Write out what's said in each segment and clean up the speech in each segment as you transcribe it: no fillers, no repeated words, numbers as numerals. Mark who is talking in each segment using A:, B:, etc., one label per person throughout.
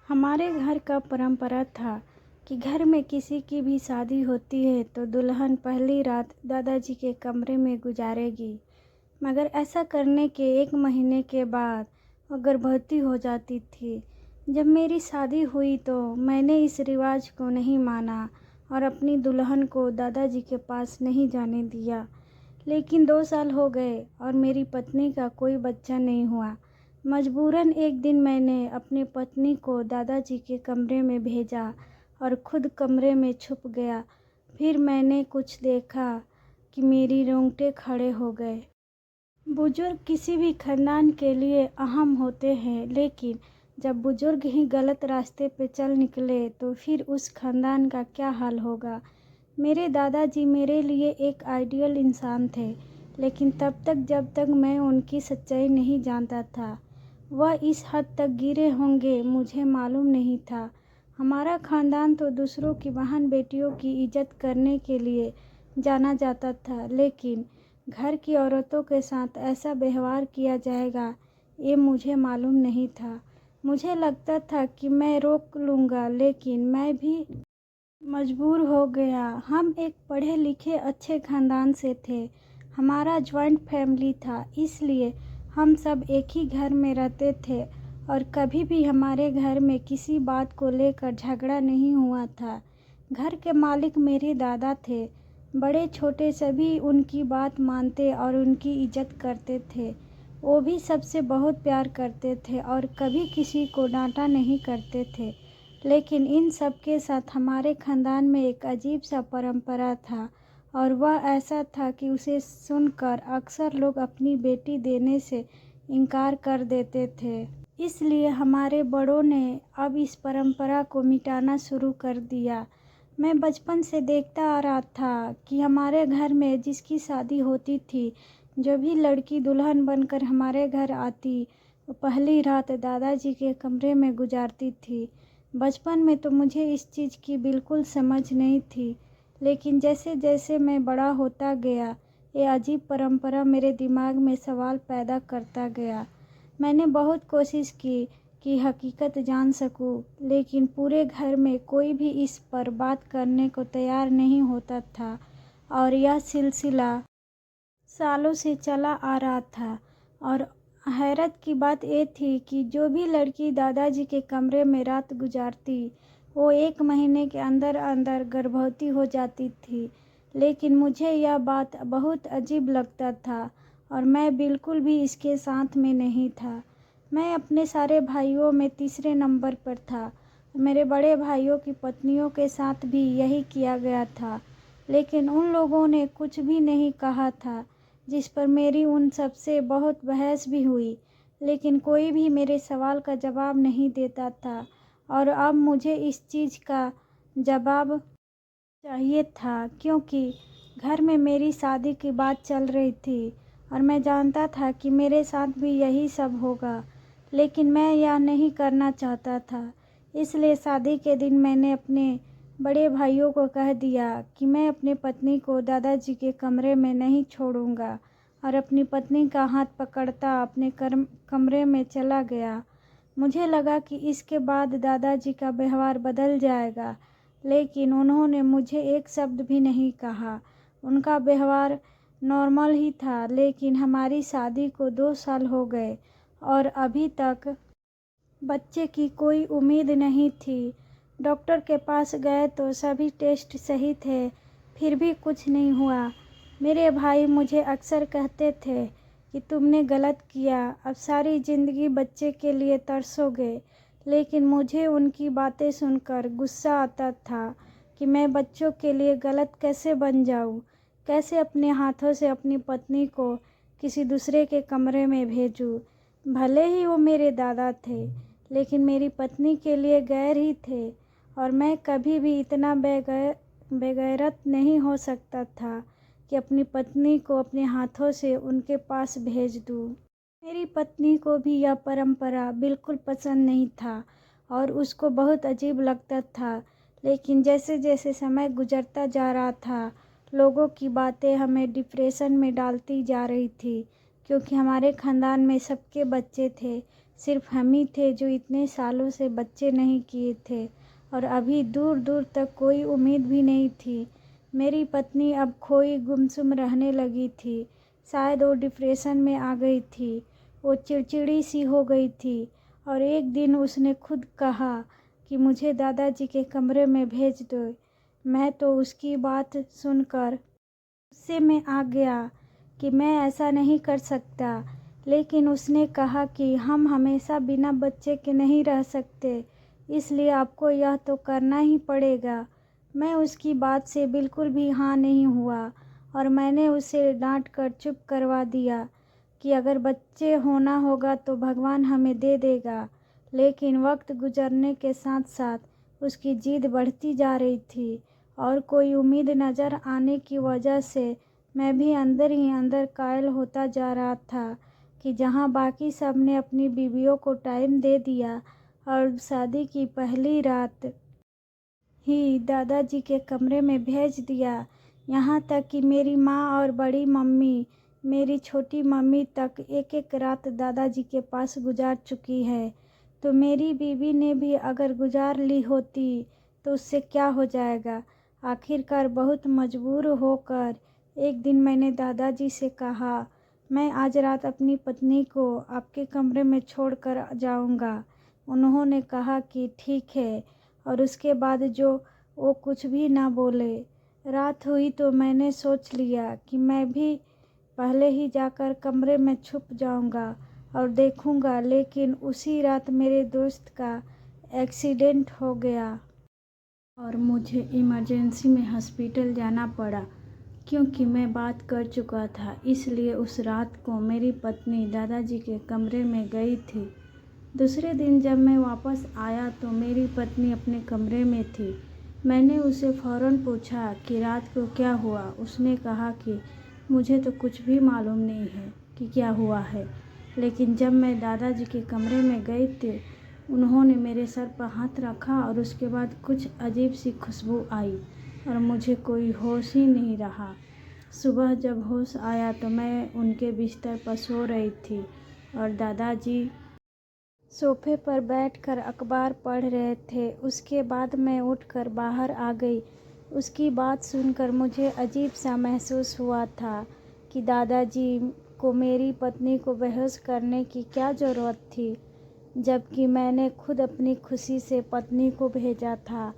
A: हमारे घर का परंपरा था कि घर में किसी की भी शादी होती है तो दुल्हन पहली रात दादाजी के कमरे में गुजारेगी। मगर ऐसा करने के 1 महीने के बाद वो गर्भवती हो जाती थी। जब मेरी शादी हुई तो मैंने इस रिवाज को नहीं माना और अपनी दुल्हन को दादाजी के पास नहीं जाने दिया। लेकिन 2 साल हो गए और मेरी पत्नी का कोई बच्चा नहीं हुआ। मजबूरन एक दिन मैंने अपनी पत्नी को दादाजी के कमरे में भेजा और खुद कमरे में छुप गया। फिर मैंने कुछ देखा कि मेरी रोंगटे खड़े हो गए। बुजुर्ग किसी भी खानदान के लिए अहम होते हैं, लेकिन जब बुजुर्ग ही गलत रास्ते पे चल निकले तो फिर उस खानदान का क्या हाल होगा। मेरे दादाजी मेरे लिए एक आइडियल इंसान थे, लेकिन तब तक जब तक मैं उनकी सच्चाई नहीं जानता था। वह इस हद तक गिरे होंगे मुझे मालूम नहीं था। हमारा खानदान तो दूसरों की बहन बेटियों की इज्जत करने के लिए जाना जाता था, लेकिन घर की औरतों के साथ ऐसा व्यवहार किया जाएगा ये मुझे मालूम नहीं था। मुझे लगता था कि मैं रोक लूँगा, लेकिन मैं भी मजबूर हो गया। हम एक पढ़े लिखे अच्छे खानदान से थे। हमारा जॉइंट फैमिली था, इसलिए हम सब एक ही घर में रहते थे और कभी भी हमारे घर में किसी बात को लेकर झगड़ा नहीं हुआ था। घर के मालिक मेरे दादा थे। बड़े छोटे सभी उनकी बात मानते और उनकी इज्जत करते थे। वो भी सबसे बहुत प्यार करते थे और कभी किसी को डांटा नहीं करते थे। लेकिन इन सब के साथ हमारे खानदान में एक अजीब सा परंपरा था, और वह ऐसा था कि उसे सुनकर अक्सर लोग अपनी बेटी देने से इनकार कर देते थे। इसलिए हमारे बड़ों ने अब इस परंपरा को मिटाना शुरू कर दिया। मैं बचपन से देखता आ रहा था कि हमारे घर में जिसकी शादी होती थी, जो भी लड़की दुल्हन बनकर हमारे घर आती, वो पहली रात दादाजी के कमरे में गुजारती थी। बचपन में तो मुझे इस चीज़ की बिल्कुल समझ नहीं थी, लेकिन जैसे जैसे मैं बड़ा होता गया ये अजीब परंपरा मेरे दिमाग में सवाल पैदा करता गया। मैंने बहुत कोशिश की कि हकीकत जान सकूं, लेकिन पूरे घर में कोई भी इस पर बात करने को तैयार नहीं होता था और यह सिलसिला सालों से चला आ रहा था। और हैरत की बात ये थी कि जो भी लड़की दादाजी के कमरे में रात गुजारती वो 1 महीने के अंदर अंदर गर्भवती हो जाती थी। लेकिन मुझे यह बात बहुत अजीब लगता था और मैं बिल्कुल भी इसके साथ में नहीं था। मैं अपने सारे भाइयों में तीसरे नंबर पर था। मेरे बड़े भाइयों की पत्नियों के साथ भी यही किया गया था, लेकिन उन लोगों ने कुछ भी नहीं कहा था, जिस पर मेरी उन सब से बहुत बहस भी हुई। लेकिन कोई भी मेरे सवाल का जवाब नहीं देता था, और अब मुझे इस चीज़ का जवाब चाहिए था, क्योंकि घर में मेरी शादी की बात चल रही थी और मैं जानता था कि मेरे साथ भी यही सब होगा। लेकिन मैं यह नहीं करना चाहता था। इसलिए शादी के दिन मैंने अपने बड़े भाइयों को कह दिया कि मैं अपनी पत्नी को दादाजी के कमरे में नहीं छोड़ूंगा, और अपनी पत्नी का हाथ पकड़ता अपने कमरे में चला गया। मुझे लगा कि इसके बाद दादाजी का व्यवहार बदल जाएगा, लेकिन उन्होंने मुझे एक शब्द भी नहीं कहा। उनका व्यवहार नॉर्मल ही था। लेकिन हमारी शादी को 2 साल हो गए और अभी तक बच्चे की कोई उम्मीद नहीं थी। डॉक्टर के पास गए तो सभी टेस्ट सही थे, फिर भी कुछ नहीं हुआ। मेरे भाई मुझे अक्सर कहते थे कि तुमने गलत किया, अब सारी ज़िंदगी बच्चे के लिए तरसोगे। लेकिन मुझे उनकी बातें सुनकर गुस्सा आता था कि मैं बच्चों के लिए गलत कैसे बन जाऊं, कैसे अपने हाथों से अपनी पत्नी को किसी दूसरे के कमरे में भेजूं। भले ही वो मेरे दादा थे, लेकिन मेरी पत्नी के लिए गैर ही थे, और मैं कभी भी इतना बेगैरत नहीं हो सकता था कि अपनी पत्नी को अपने हाथों से उनके पास भेज दूं। मेरी पत्नी को भी यह परंपरा बिल्कुल पसंद नहीं था और उसको बहुत अजीब लगता था। लेकिन जैसे जैसे समय गुजरता जा रहा था, लोगों की बातें हमें डिप्रेशन में डालती जा रही थी, क्योंकि हमारे खानदान में सबके बच्चे थे। सिर्फ हम ही थे जो इतने सालों से बच्चे नहीं किए थे, और अभी दूर दूर तक कोई उम्मीद भी नहीं थी। मेरी पत्नी अब खोई गुमसुम रहने लगी थी। शायद वो डिप्रेशन में आ गई थी। वो चिड़चिड़ी सी हो गई थी, और एक दिन उसने खुद कहा कि मुझे दादाजी के कमरे में भेज दो। मैं तो उसकी बात सुनकर गुस्से में आ गया कि मैं ऐसा नहीं कर सकता, लेकिन उसने कहा कि हम हमेशा बिना बच्चे के नहीं रह सकते, इसलिए आपको यह तो करना ही पड़ेगा। मैं उसकी बात से बिल्कुल भी हाँ नहीं हुआ, और मैंने उसे डांट कर चुप करवा दिया कि अगर बच्चे होना होगा तो भगवान हमें दे देगा। लेकिन वक्त गुजरने के साथ साथ उसकी जिद बढ़ती जा रही थी, और कोई उम्मीद नज़र आने की वजह से मैं भी अंदर ही अंदर कायल होता जा रहा था कि जहाँ बाकी सब ने अपनी बीवियों को टाइम दे दिया और शादी की पहली रात ही दादाजी के कमरे में भेज दिया। यहाँ तक कि मेरी माँ और बड़ी मम्मी, मेरी छोटी मम्मी तक एक एक रात दादाजी के पास गुजार चुकी है। तो मेरी बीवी ने भी अगर गुजार ली होती तो उससे क्या हो जाएगा। आखिरकार बहुत मजबूर होकर एक दिन मैंने दादाजी से कहा, मैं आज रात अपनी पत्नी को आपके कमरे में छोड़ कर जाऊँगा। उन्होंने कहा कि ठीक है, और उसके बाद जो वो कुछ भी ना बोले। रात हुई तो मैंने सोच लिया कि मैं भी पहले ही जाकर कमरे में छुप जाऊंगा और देखूंगा, लेकिन उसी रात मेरे दोस्त का एक्सीडेंट हो गया और मुझे इमरजेंसी में हॉस्पिटल जाना पड़ा। क्योंकि मैं बात कर चुका था, इसलिए उस रात को मेरी पत्नी दादाजी के कमरे में गई थी। दूसरे दिन जब मैं वापस आया तो मेरी पत्नी अपने कमरे में थी। मैंने उसे फ़ौरन पूछा कि रात को क्या हुआ। उसने कहा कि मुझे तो कुछ भी मालूम नहीं है कि क्या हुआ है, लेकिन जब मैं दादाजी के कमरे में गई थी, उन्होंने मेरे सर पर हाथ रखा और उसके बाद कुछ अजीब सी खुशबू आई और मुझे कोई होश ही नहीं रहा। सुबह जब होश आया तो मैं उनके बिस्तर पर सो रही थी और दादाजी सोफे पर बैठकर अखबार पढ़ रहे थे। उसके बाद मैं उठकर बाहर आ गई। उसकी बात सुनकर मुझे अजीब सा महसूस हुआ था कि दादाजी को मेरी पत्नी को बेहोश करने की क्या ज़रूरत थी, जबकि मैंने खुद अपनी खुशी से पत्नी को भेजा था।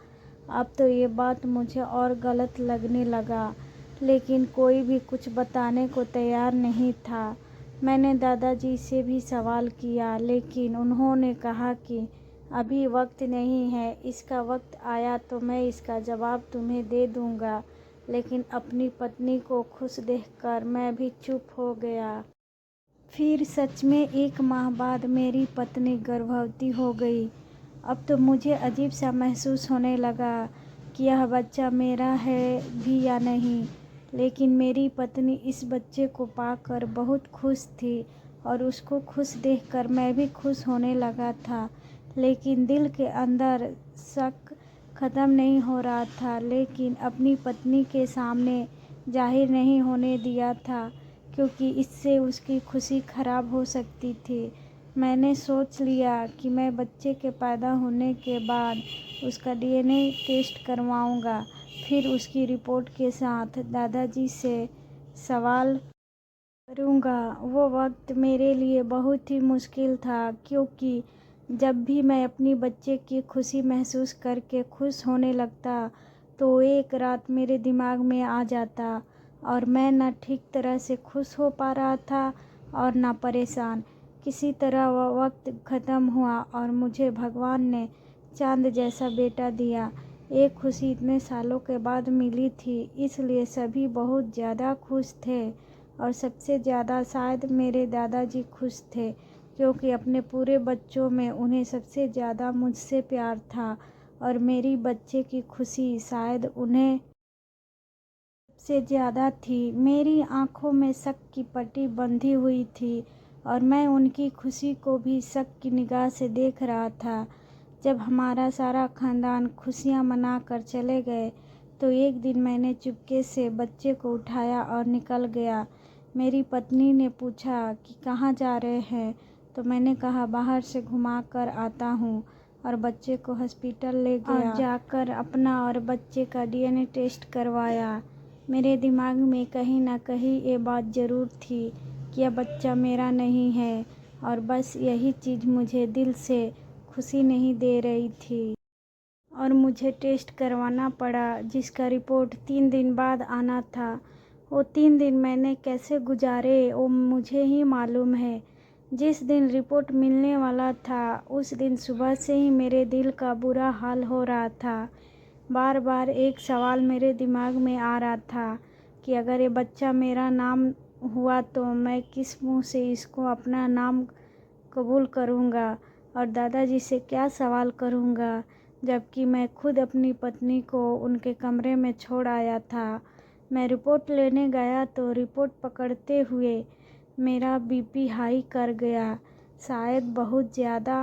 A: अब तो ये बात मुझे और गलत लगने लगा, लेकिन कोई भी कुछ बताने को तैयार नहीं था। मैंने दादाजी से भी सवाल किया, लेकिन उन्होंने कहा कि अभी वक्त नहीं है, इसका वक्त आया तो मैं इसका जवाब तुम्हें दे दूंगा। लेकिन अपनी पत्नी को खुश देखकर मैं भी चुप हो गया। फिर सच में 1 माह बाद मेरी पत्नी गर्भवती हो गई। अब तो मुझे अजीब सा महसूस होने लगा कि यह बच्चा मेरा है भी या नहीं। लेकिन मेरी पत्नी इस बच्चे को पाकर बहुत खुश थी और उसको खुश देखकर मैं भी खुश होने लगा था। लेकिन दिल के अंदर शक ख़त्म नहीं हो रहा था, लेकिन अपनी पत्नी के सामने जाहिर नहीं होने दिया था, क्योंकि इससे उसकी खुशी खराब हो सकती थी। मैंने सोच लिया कि मैं बच्चे के पैदा होने के बाद उसका डीएनए टेस्ट करवाऊंगा, फिर उसकी रिपोर्ट के साथ दादाजी से सवाल करूंगा। वो वक्त मेरे लिए बहुत ही मुश्किल था, क्योंकि जब भी मैं अपनी बच्चे की खुशी महसूस करके खुश होने लगता तो एक रात मेरे दिमाग में आ जाता और मैं न ठीक तरह से खुश हो पा रहा था और न परेशान। किसी तरह वह वक्त ख़त्म हुआ और मुझे भगवान ने चाँद जैसा बेटा दिया। एक खुशी इतने सालों के बाद मिली थी, इसलिए सभी बहुत ज़्यादा खुश थे, और सबसे ज़्यादा शायद मेरे दादाजी खुश थे, क्योंकि अपने पूरे बच्चों में उन्हें सबसे ज़्यादा मुझसे प्यार था, और मेरी बच्चे की खुशी शायद उन्हें सबसे ज़्यादा थी। मेरी आंखों में शक की पट्टी बंधी हुई थी और मैं उनकी खुशी को भी शक की निगाह से देख रहा था। जब हमारा सारा खानदान खुशियाँ मनाकर चले गए तो एक दिन मैंने चुपके से बच्चे को उठाया और निकल गया। मेरी पत्नी ने पूछा कि कहाँ जा रहे हैं, तो मैंने कहा बाहर से घुमा कर आता हूँ और बच्चे को हॉस्पिटल ले गया और जाकर अपना और बच्चे का डीएनए टेस्ट करवाया। मेरे दिमाग में कहीं ना कहीं ये बात ज़रूर थी कि यह बच्चा मेरा नहीं है, और बस यही चीज़ मुझे दिल से खुशी नहीं दे रही थी। और मुझे टेस्ट करवाना पड़ा, जिसका रिपोर्ट 3 दिन बाद आना था। वो 3 दिन मैंने कैसे गुजारे वो मुझे ही मालूम है। जिस दिन रिपोर्ट मिलने वाला था उस दिन सुबह से ही मेरे दिल का बुरा हाल हो रहा था। बार बार एक सवाल मेरे दिमाग में आ रहा था कि अगर ये बच्चा मेरा नाम हुआ तो मैं किस मुंह से इसको अपना नाम कबूल करूँगा और दादाजी से क्या सवाल करूँगा, जबकि मैं खुद अपनी पत्नी को उनके कमरे में छोड़ आया था। मैं रिपोर्ट लेने गया तो रिपोर्ट पकड़ते हुए मेरा बीपी हाई कर गया। शायद बहुत ज़्यादा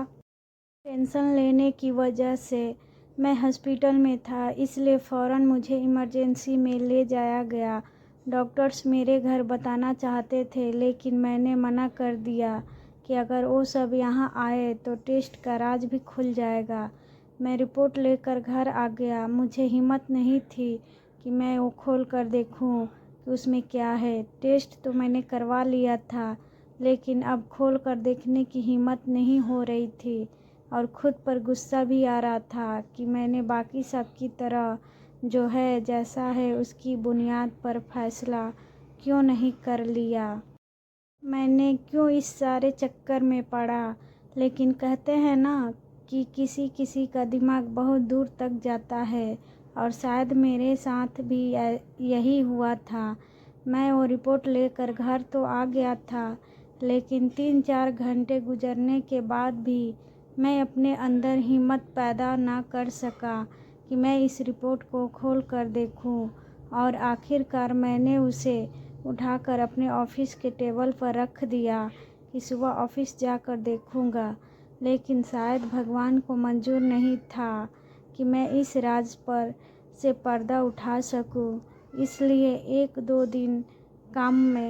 A: टेंशन लेने की वजह से मैं हॉस्पिटल में था, इसलिए फ़ौरन मुझे इमरजेंसी में ले जाया गया। डॉक्टर्स मेरे घर बताना चाहते थे, लेकिन मैंने मना कर दिया कि अगर वो सब यहाँ आए तो टेस्ट का राज भी खुल जाएगा। मैं रिपोर्ट लेकर घर आ गया। मुझे हिम्मत नहीं थी कि मैं वो खोल कर देखूं कि उसमें क्या है। टेस्ट तो मैंने करवा लिया था, लेकिन अब खोल कर देखने की हिम्मत नहीं हो रही थी और खुद पर गुस्सा भी आ रहा था कि मैंने बाकी सब की तरह जो है जैसा है उसकी बुनियाद पर फैसला क्यों नहीं कर लिया। मैंने क्यों इस सारे चक्कर में पड़ा। लेकिन कहते हैं ना कि किसी किसी का दिमाग बहुत दूर तक जाता है, और शायद मेरे साथ भी यही हुआ था। मैं वो रिपोर्ट लेकर घर तो आ गया था, लेकिन 3-4 घंटे गुजरने के बाद भी मैं अपने अंदर हिम्मत पैदा ना कर सका कि मैं इस रिपोर्ट को खोल कर देखूं। और आखिरकार मैंने उसे उठाकर अपने ऑफिस के टेबल पर रख दिया कि सुबह ऑफिस जाकर देखूंगा। लेकिन शायद भगवान को मंजूर नहीं था कि मैं इस राज पर से पर्दा उठा सकूं, इसलिए 1-2 दिन काम में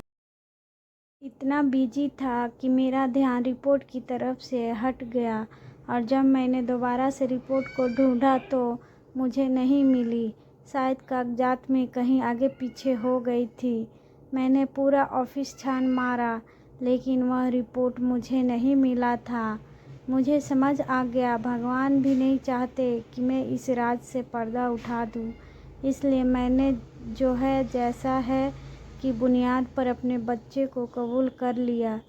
A: इतना बिजी था कि मेरा ध्यान रिपोर्ट की तरफ से हट गया। और जब मैंने दोबारा से रिपोर्ट को ढूंढा तो मुझे नहीं मिली। शायद कागजात में कहीं आगे पीछे हो गई थी। मैंने पूरा ऑफिस छान मारा, लेकिन वह रिपोर्ट मुझे नहीं मिला था। मुझे समझ आ गया भगवान भी नहीं चाहते कि मैं इस राज से पर्दा उठा दूं। इसलिए मैंने जो है जैसा है की बुनियाद पर अपने बच्चे को कबूल कर लिया।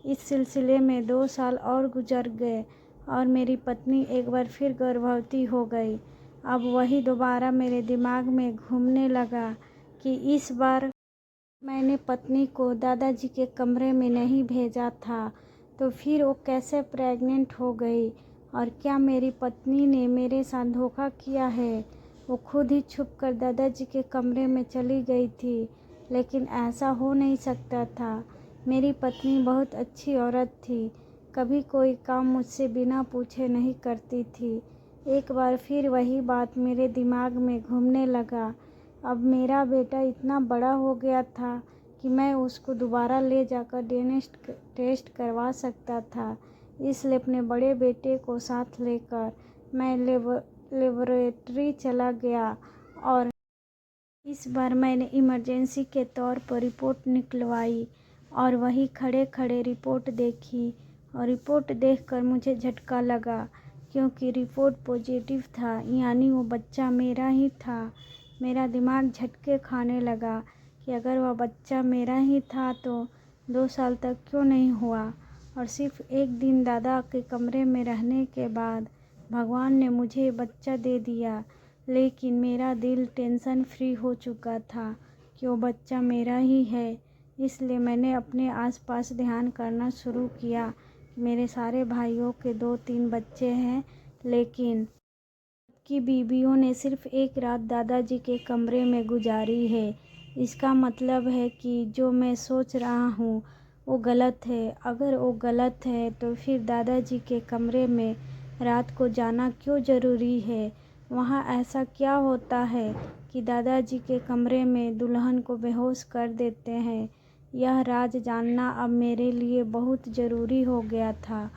A: इस सिलसिले में 2 साल और गुजर गए और मेरी पत्नी एक बार फिर गर्भवती हो गई। अब वही दोबारा मेरे दिमाग में घूमने लगा कि इस बार मैंने पत्नी को दादाजी के कमरे में नहीं भेजा था, तो फिर वो कैसे प्रेग्नेंट हो गई, और क्या मेरी पत्नी ने मेरे साथ धोखा किया है। वो खुद ही छुपकर दादाजी के कमरे में चली गई थी, लेकिन ऐसा हो नहीं सकता था। मेरी पत्नी बहुत अच्छी औरत थी, कभी कोई काम मुझसे बिना पूछे नहीं करती थी। एक बार फिर वही बात मेरे दिमाग में घूमने लगा। अब मेरा बेटा इतना बड़ा हो गया था कि मैं उसको दोबारा ले जाकर डीएनए टेस्ट करवा सकता था। इसलिए अपने बड़े बेटे को साथ लेकर मैं लेबोरेटरी चला गया और इस बार मैंने इमरजेंसी के तौर पर रिपोर्ट निकलवाई और वही खड़े खड़े रिपोर्ट देखी। और रिपोर्ट देखकर मुझे झटका लगा, क्योंकि रिपोर्ट पॉजिटिव था, यानी वो बच्चा मेरा ही था। मेरा दिमाग झटके खाने लगा कि अगर वह बच्चा मेरा ही था तो 2 साल तक क्यों नहीं हुआ। और सिर्फ एक दिन दादा के कमरे में रहने के बाद भगवान ने मुझे बच्चा दे दिया। लेकिन मेरा दिल टेंशन फ्री हो चुका था कि वो बच्चा मेरा ही है। इसलिए मैंने अपने आसपास ध्यान करना शुरू किया। मेरे सारे भाइयों के 2-3 बच्चे हैं, लेकिन की बीवियों ने सिर्फ एक रात दादाजी के कमरे में गुजारी है। इसका मतलब है कि जो मैं सोच रहा हूँ वो गलत है। अगर वो गलत है तो फिर दादाजी के कमरे में रात को जाना क्यों ज़रूरी है। वहाँ ऐसा क्या होता है कि दादाजी के कमरे में दुल्हन को बेहोश कर देते हैं। यह राज जानना अब मेरे लिए बहुत ज़रूरी हो गया था,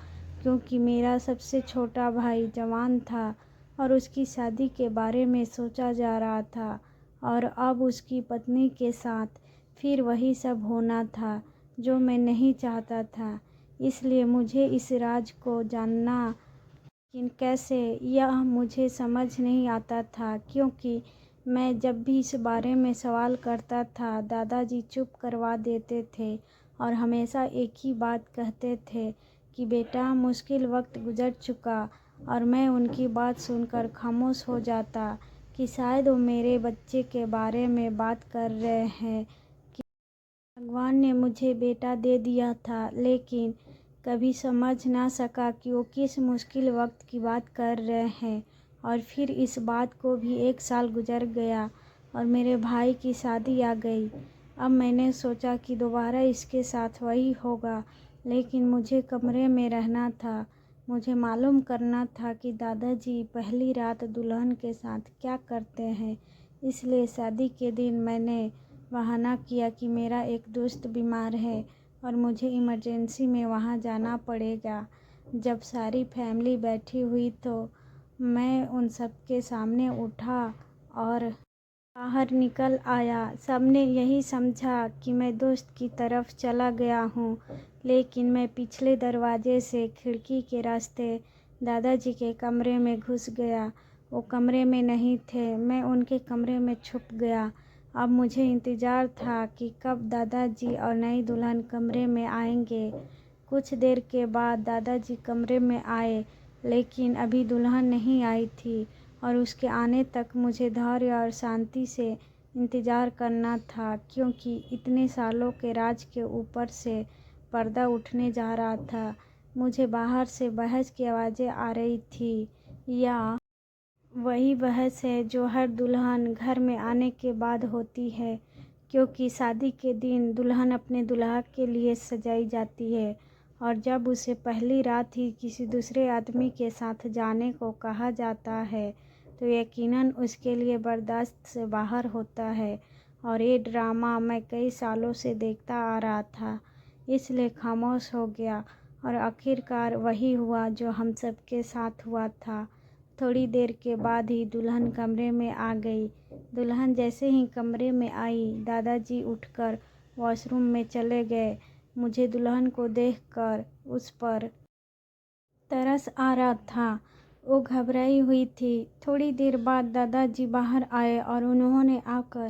A: क्योंकि मेरा सबसे छोटा भाई जवान था और उसकी शादी के बारे में सोचा जा रहा था, और अब उसकी पत्नी के साथ फिर वही सब होना था जो मैं नहीं चाहता था। इसलिए मुझे इस राज को जानना, लेकिन कैसे, यह मुझे समझ नहीं आता था, क्योंकि मैं जब भी इस बारे में सवाल करता था दादाजी चुप करवा देते थे और हमेशा एक ही बात कहते थे कि बेटा मुश्किल वक्त गुजर चुका, और मैं उनकी बात सुनकर खामोश हो जाता कि शायद वो मेरे बच्चे के बारे में बात कर रहे हैं कि भगवान ने मुझे बेटा दे दिया था, लेकिन कभी समझ ना सका कि वो किस मुश्किल वक्त की बात कर रहे हैं। और फिर इस बात को भी 1 साल गुजर गया और मेरे भाई की शादी आ गई। अब मैंने सोचा कि दोबारा इसके साथ वही होगा, लेकिन मुझे कमरे में रहना था। मुझे मालूम करना था कि दादाजी पहली रात दुल्हन के साथ क्या करते हैं। इसलिए शादी के दिन मैंने बहाना किया कि मेरा एक दोस्त बीमार है और मुझे इमरजेंसी में वहाँ जाना पड़ेगा। जब सारी फैमिली बैठी हुई तो मैं उन सब के सामने उठा और बाहर निकल आया। सबने यही समझा कि मैं दोस्त की तरफ चला गया हूँ, लेकिन मैं पिछले दरवाजे से खिड़की के रास्ते दादाजी के कमरे में घुस गया। वो कमरे में नहीं थे, मैं उनके कमरे में छुप गया। अब मुझे इंतज़ार था कि कब दादाजी और नई दुल्हन कमरे में आएंगे। कुछ देर के बाद दादाजी कमरे में आए, लेकिन अभी दुल्हन नहीं आई थी और उसके आने तक मुझे धैर्य और शांति से इंतज़ार करना था, क्योंकि इतने सालों के राज के ऊपर से पर्दा उठने जा रहा था। मुझे बाहर से बहस की आवाज़ें आ रही थी, या वही बहस है जो हर दुल्हन घर में आने के बाद होती है, क्योंकि शादी के दिन दुल्हन अपने दूल्हा के लिए सजाई जाती है, और जब उसे पहली रात ही किसी दूसरे आदमी के साथ जाने को कहा जाता है तो यकीनन उसके लिए बर्दाश्त से बाहर होता है। और ये ड्रामा मैं कई सालों से देखता आ रहा था, इसलिए खामोश हो गया, और आखिरकार वही हुआ जो हम सबके साथ हुआ था। थोड़ी देर के बाद ही दुल्हन कमरे में आ गई। दुल्हन जैसे ही कमरे में आई, दादाजी उठकर वॉशरूम में चले गए। मुझे दुल्हन को देखकर उस पर तरस आ रहा था। वो घबराई हुई थी। थोड़ी देर बाद दादाजी बाहर आए और उन्होंने आकर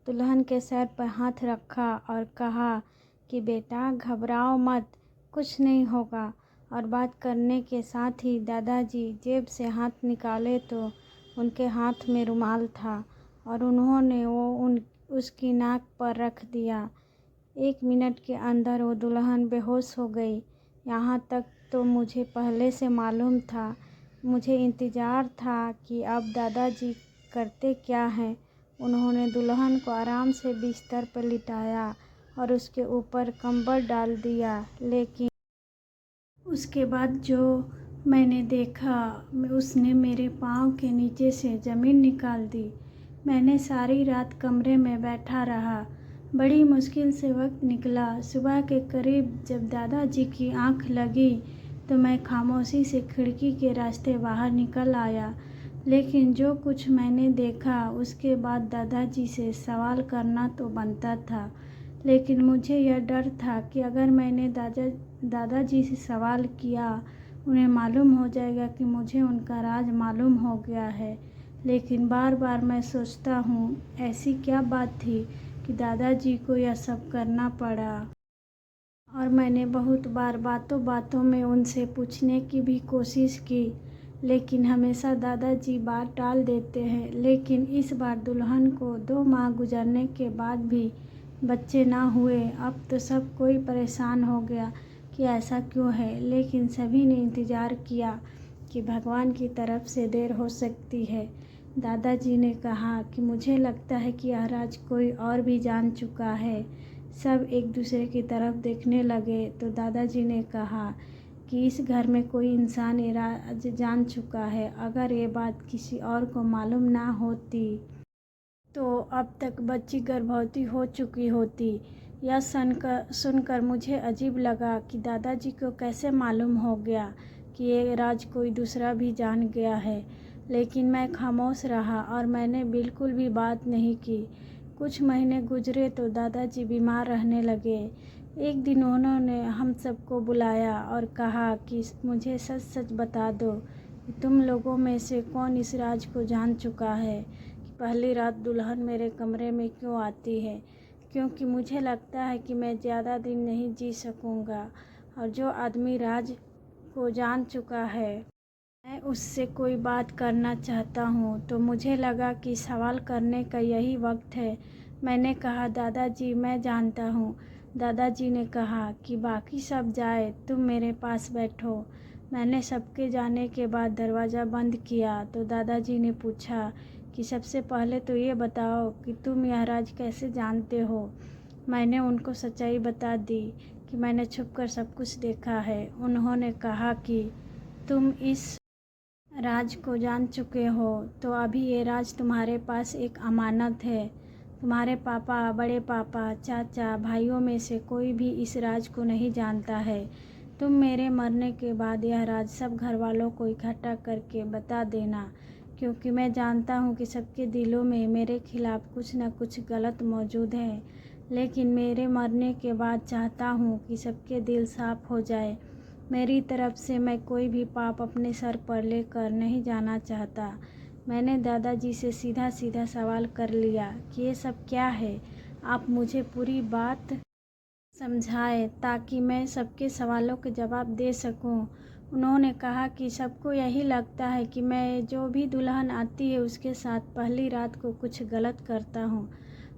A: दुल्हन के सर पर हाथ रखा और कहा कि बेटा घबराओ मत, कुछ नहीं होगा। और बात करने के साथ ही दादाजी जेब से हाथ निकाले तो उनके हाथ में रुमाल था और उन्होंने उसकी नाक पर रख दिया। 1 मिनट के अंदर वो दुल्हन बेहोश हो गई। यहाँ तक तो मुझे पहले से मालूम था। मुझे इंतज़ार था कि अब दादाजी करते क्या हैं। उन्होंने दुल्हन को आराम से बिस्तर पर लिटाया और उसके ऊपर कंबल डाल दिया, लेकिन उसके बाद जो मैंने देखा, उसने मेरे पाँव के नीचे से ज़मीन निकाल दी। मैंने सारी रात कमरे में बैठा रहा। बड़ी मुश्किल से वक्त निकला। सुबह के करीब जब दादाजी की आंख लगी तो मैं खामोशी से खिड़की के रास्ते बाहर निकल आया। लेकिन जो कुछ मैंने देखा उसके बाद दादाजी से सवाल करना तो बनता था, लेकिन मुझे यह डर था कि अगर मैंने दादाजी से सवाल किया, उन्हें मालूम हो जाएगा कि मुझे उनका राज मालूम हो गया है। लेकिन बार बार मैं सोचता हूँ, ऐसी क्या बात थी कि दादाजी को यह सब करना पड़ा। और मैंने बहुत बार बातों बातों में उनसे पूछने की भी कोशिश की, लेकिन हमेशा दादाजी बात टाल देते हैं। लेकिन इस बार दुल्हन को 2 माह गुजरने के बाद भी बच्चे ना हुए। अब तो सब कोई परेशान हो गया कि ऐसा क्यों है, लेकिन सभी ने इंतज़ार किया कि भगवान की तरफ से देर हो सकती है। दादाजी ने कहा कि मुझे लगता है कि यह राज कोई और भी जान चुका है। सब एक दूसरे की तरफ देखने लगे तो दादाजी ने कहा कि इस घर में कोई इंसान ये राज जान चुका है। अगर ये बात किसी और को मालूम ना होती तो अब तक बच्ची गर्भवती हो चुकी होती। यह सुनकर मुझे अजीब लगा कि दादाजी को कैसे मालूम हो गया कि ये राज कोई दूसरा भी जान गया है। लेकिन मैं खामोश रहा और मैंने बिल्कुल भी बात नहीं की। कुछ महीने गुजरे तो दादाजी बीमार रहने लगे। एक दिन उन्होंने हम सबको बुलाया और कहा कि मुझे सच सच बता दो कि तुम लोगों में से कौन इस राज को जान चुका है कि पहली रात दुल्हन मेरे कमरे में क्यों आती है, क्योंकि मुझे लगता है कि मैं ज़्यादा दिन नहीं जी सकूँगा और जो आदमी राज को जान चुका है मैं उससे कोई बात करना चाहता हूँ। तो मुझे लगा कि सवाल करने का यही वक्त है। मैंने कहा, दादाजी मैं जानता हूँ। दादाजी ने कहा कि बाकी सब जाए, तुम मेरे पास बैठो। मैंने सबके जाने के बाद दरवाज़ा बंद किया तो दादाजी ने पूछा कि सबसे पहले तो ये बताओ कि तुम यह राज कैसे जानते हो। मैंने उनको सच्चाई बता दी कि मैंने छुपकर सब कुछ देखा है। उन्होंने कहा कि तुम इस राज को जान चुके हो तो अभी ये राज तुम्हारे पास एक अमानत है। तुम्हारे पापा, बड़े पापा, चाचा, भाइयों में से कोई भी इस राज को नहीं जानता है। तुम मेरे मरने के बाद यह राज सब घर वालों को इकट्ठा करके बता देना, क्योंकि मैं जानता हूँ कि सबके दिलों में मेरे खिलाफ कुछ न कुछ गलत मौजूद है। लेकिन मेरे मरने के बाद चाहता हूँ कि सबके दिल साफ हो जाए। मेरी तरफ से मैं कोई भी पाप अपने सर पर लेकर नहीं जाना चाहता। मैंने दादाजी से सीधा सीधा सवाल कर लिया कि ये सब क्या है, आप मुझे पूरी बात समझाएं ताकि मैं सबके सवालों के जवाब दे सकूं। उन्होंने कहा कि सबको यही लगता है कि मैं जो भी दुल्हन आती है उसके साथ पहली रात को कुछ गलत करता हूं,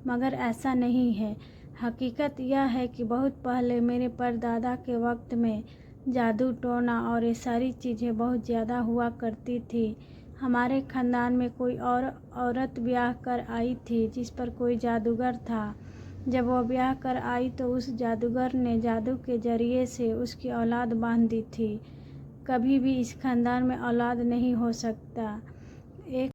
A: मगर ऐसा नहीं है। हकीकत यह है कि बहुत पहले मेरे परदादा के वक्त में जादू टोना और ये सारी चीज़ें बहुत ज़्यादा हुआ करती थी। हमारे ख़ानदान में कोई और औरत ब्याह कर आई थी जिस पर कोई जादूगर था। जब वह ब्याह कर आई तो उस जादूगर ने जादू के ज़रिए से उसकी औलाद बांध दी थी। कभी भी इस ख़ानदान में औलाद नहीं हो सकता। एक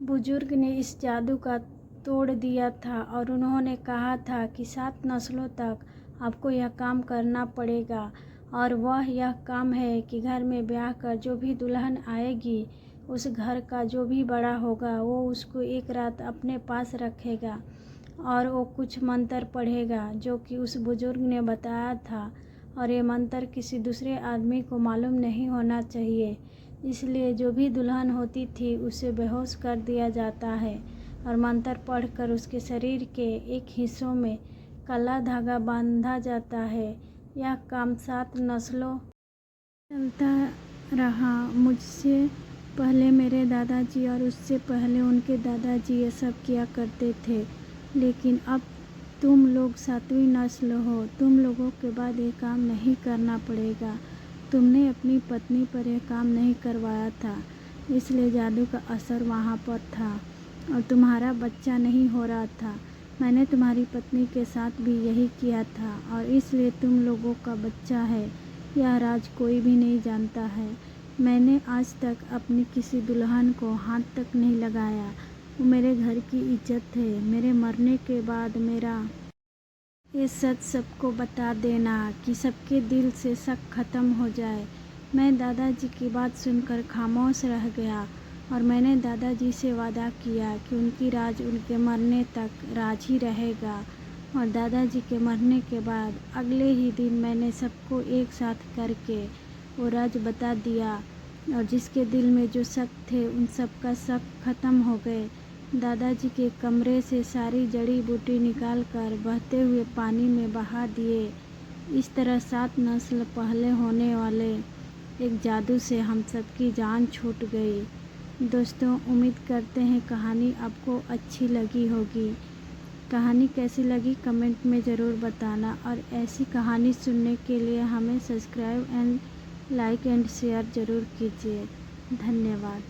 A: बुजुर्ग ने इस जादू का तोड़ दिया था और उन्होंने कहा था कि 7 नस्लों तक आपको यह काम करना पड़ेगा, और वह यह काम है कि घर में ब्याह कर जो भी दुल्हन आएगी उस घर का जो भी बड़ा होगा वो उसको एक रात अपने पास रखेगा और वो कुछ मंत्र पढ़ेगा जो कि उस बुजुर्ग ने बताया था। और ये मंत्र किसी दूसरे आदमी को मालूम नहीं होना चाहिए, इसलिए जो भी दुल्हन होती थी उसे बेहोश कर दिया जाता है और मंत्र पढ़कर उसके शरीर के एक हिस्सों में काला धागा बांधा जाता है। यह काम 7 नस्लों चलता रहा। मुझसे पहले मेरे दादाजी और उससे पहले उनके दादाजी ये सब किया करते थे, लेकिन अब तुम लोग 7वीं नस्ल हो। तुम लोगों के बाद ये काम नहीं करना पड़ेगा। तुमने अपनी पत्नी पर यह काम नहीं करवाया था, इसलिए जादू का असर वहाँ पर था और तुम्हारा बच्चा नहीं हो रहा था। मैंने तुम्हारी पत्नी के साथ भी यही किया था और इसलिए तुम लोगों का बच्चा है। यह राज कोई भी नहीं जानता है। मैंने आज तक अपनी किसी दुल्हन को हाथ तक नहीं लगाया। वो मेरे घर की इज्जत है। मेरे मरने के बाद मेरा ये सच सबको बता देना कि सबके दिल से शक खत्म हो जाए। मैं दादाजी की बात सुनकर खामोश रह गया और मैंने दादाजी से वादा किया कि उनकी राज उनके मरने तक राज ही रहेगा। और दादाजी के मरने के बाद अगले ही दिन मैंने सबको एक साथ करके वो राज बता दिया और जिसके दिल में जो शक थे उन सब का शक खत्म हो गए। दादाजी के कमरे से सारी जड़ी बूटी निकाल कर बहते हुए पानी में बहा दिए। इस तरह 7 नस्ल पहले होने वाले एक जादू से हम सबकी जान छूट गई। दोस्तों, उम्मीद करते हैं कहानी आपको अच्छी लगी होगी। कहानी कैसी लगी कमेंट में ज़रूर बताना और ऐसी कहानी सुनने के लिए हमें subscribe and like and share ज़रूर कीजिए। धन्यवाद।